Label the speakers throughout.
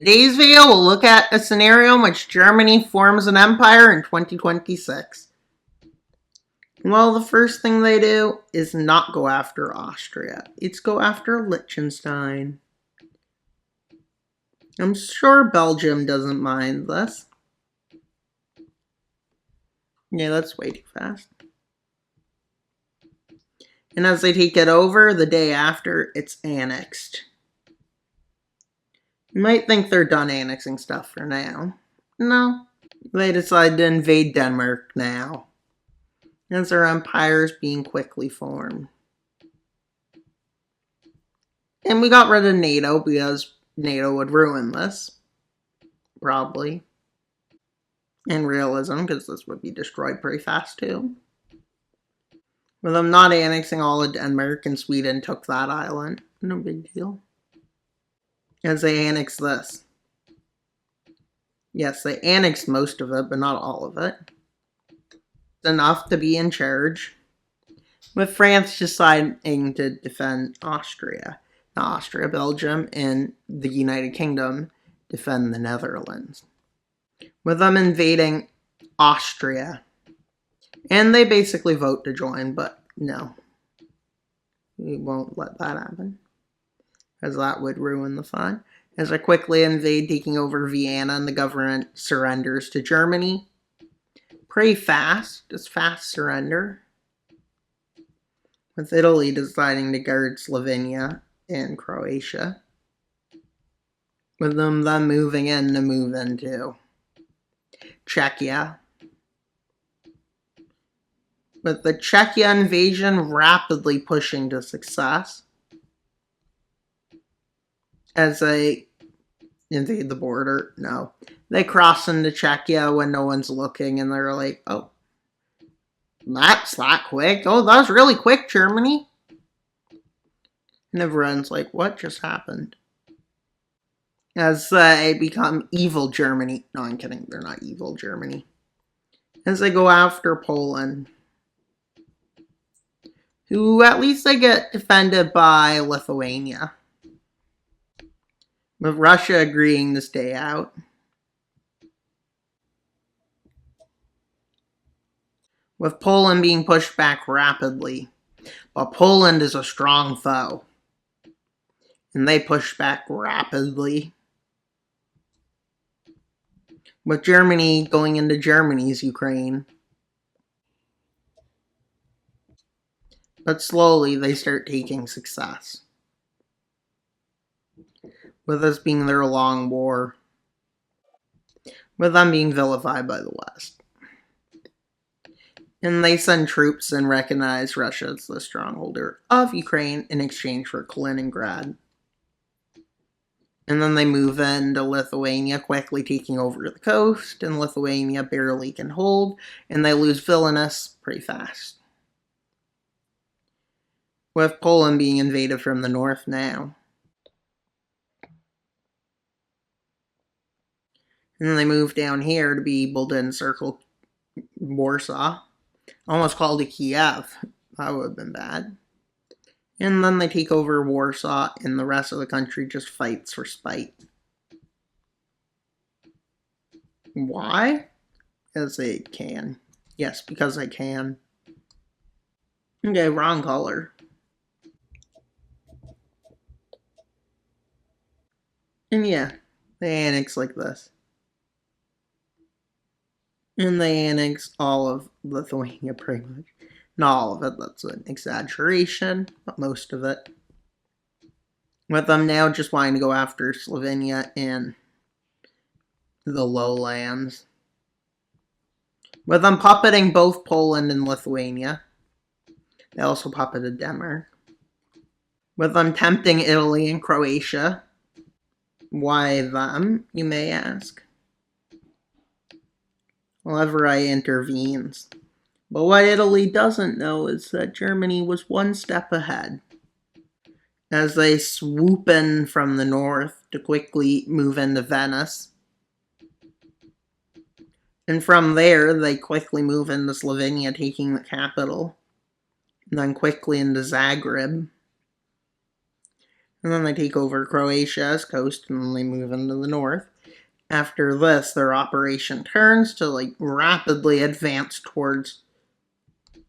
Speaker 1: Today's video will look at a scenario in which Germany forms an empire in 2026. Well, the first thing they do is not go after Austria. It's go after Liechtenstein. I'm sure Belgium doesn't mind this. Yeah, that's way too fast. And as they take it over, the day after, it's annexed. You might think they're done annexing stuff for now. No. They decide to invade Denmark now, as their empire is being quickly formed. And we got rid of NATO because NATO would ruin this. Probably. And realism, because this would be destroyed pretty fast too. With them not annexing all of Denmark, and Sweden took that island. No big deal. As they annex this. Yes, they annexed most of it, but not all of it. It's enough to be in charge. With France deciding to defend Austria. Not Austria, Belgium, and the United Kingdom defend the Netherlands. With them invading Austria. And they basically vote to join, but no. We won't let that happen, as that would ruin the fun. As they quickly invade, taking over Vienna, and the government surrenders to Germany. Pretty fast, just fast surrender. With Italy deciding to guard Slovenia and Croatia. With them then moving in to move into Czechia. With the Czechia invasion rapidly pushing to success. As they invade the border, no. They cross into Czechia when no one's looking, and they're like, oh, that's that quick. Oh, that was really quick, Germany. And everyone's like, what just happened? As they become evil Germany. No, I'm kidding. They're not evil Germany. As they go after Poland. Who at least they get defended by Lithuania. With Russia agreeing to stay out. With Poland being pushed back rapidly. But Poland is a strong foe. And they push back rapidly. With Germany going into Germany's Ukraine. But slowly they start taking success. With this being their long war. With them being vilified by the West. And they send troops and recognize Russia as the strongholder of Ukraine in exchange for Kaliningrad. And then they move into Lithuania, quickly taking over the coast, and Lithuania barely can hold, and they lose Vilnius pretty fast. With Poland being invaded from the north now. And then they move down here to be able to encircle Warsaw. Almost called it Kiev. That would have been bad. And then they take over Warsaw, and the rest of the country just fights for spite. Why? Because they can. Yes, because they can. Okay, wrong color. And yeah, they annex like this. And they annex all of Lithuania pretty much. Not all of it, that's an exaggeration, but most of it. With them now just wanting to go after Slovenia and the lowlands. With them puppeting both Poland and Lithuania. They also puppeted Denmark. With them tempting Italy and Croatia. Why them, you may ask? Well, Everai intervenes. But what Italy doesn't know is that Germany was one step ahead. As they swoop in from the north to quickly move into Venice. And from there, they quickly move into Slovenia, taking the capital. And then quickly into Zagreb. And then they take over Croatia's coast and then they move into the north. After this, their operation turns to rapidly advance towards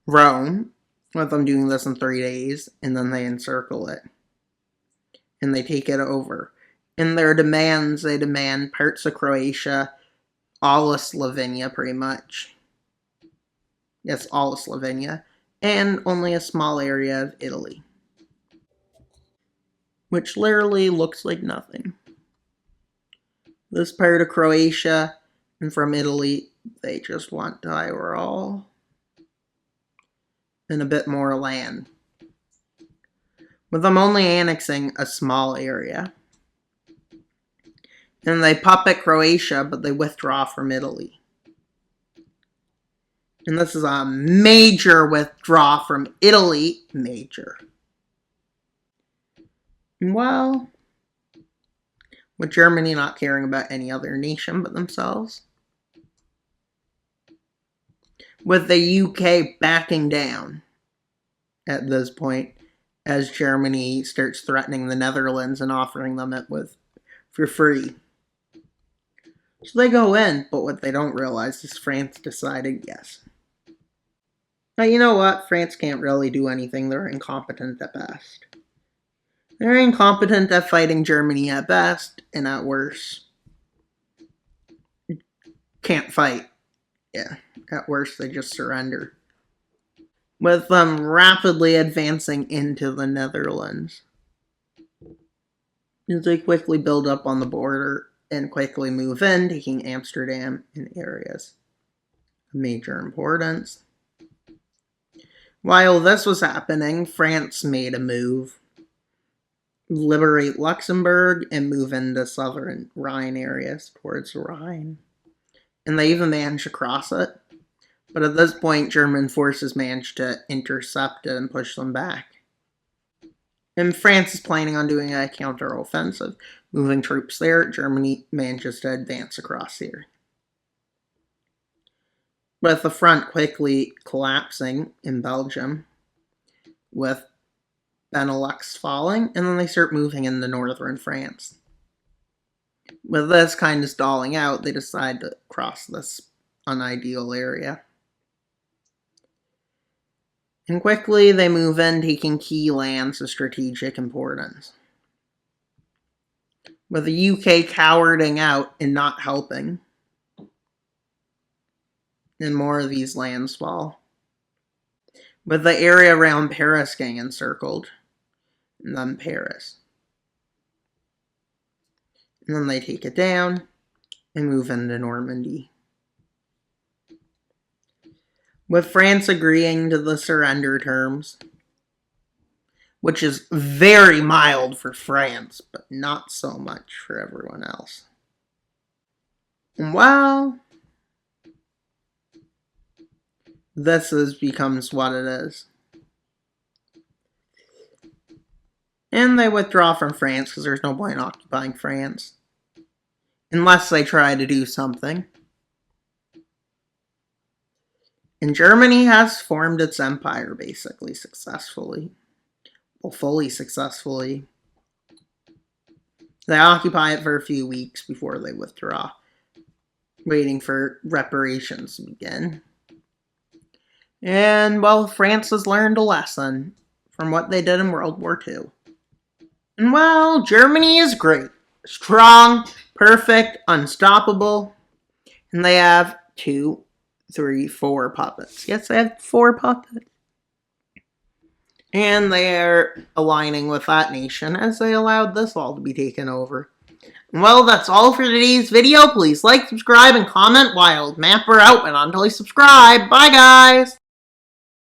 Speaker 1: Rome, with them doing this in 3 days, and then they encircle it. And they take it over. In their demands, they demand parts of Croatia, all of Slovenia pretty much. Yes, all of Slovenia. And only a small area of Italy. Which literally looks like nothing. This part of Croatia and from Italy, they just want Tyrol and a bit more land, with them only annexing a small area. And they puppet Croatia, but they withdraw from Italy. And this is a major withdrawal from Italy. Major. Well, with Germany not caring about any other nation but themselves. With the UK backing down at this point, as Germany starts threatening the Netherlands and offering them it for free. So they go in, but what they don't realize is France decided yes. Now you know what? France can't really do anything. They're incompetent at best. They're incompetent at fighting Germany at best, and at worst, can't fight. Yeah, at worst they just surrender. With them rapidly advancing into the Netherlands. As they quickly build up on the border and quickly move in, taking Amsterdam and areas of major importance. While this was happening, France made a move. Liberate Luxembourg and move into southern Rhine areas towards the Rhine. And they even managed to cross it. But at this point, German forces managed to intercept it and push them back. And France is planning on doing a counter-offensive, moving troops there. Germany manages to advance across here. With the front quickly collapsing in Belgium, with Benelux falling, and then they start moving into northern France. With this kind of stalling out, they decide to cross this unideal area. And quickly they move in, taking key lands of strategic importance. With the UK cowarding out and not helping. And more of these lands fall. With the area around Paris getting encircled. And then Paris. And then they take it down and move into Normandy. With France agreeing to the surrender terms, which is very mild for France, but not so much for everyone else. And well, this becomes what it is. And they withdraw from France because there's no point in occupying France. Unless they try to do something. And Germany has formed its empire basically successfully. Well, fully successfully. They occupy it for a few weeks before they withdraw. Waiting for reparations to begin. And, well, France has learned a lesson from what they did in World War II. And, well, Germany is great. Strong, perfect, unstoppable. And they have 2, 3, 4 puppets. Yes, they have 4 puppets. And they are aligning with that nation as they allowed this all to be taken over. Well, that's all for today's video. Please like, subscribe, and comment. Wild Mapper out, and until you subscribe. Bye, guys!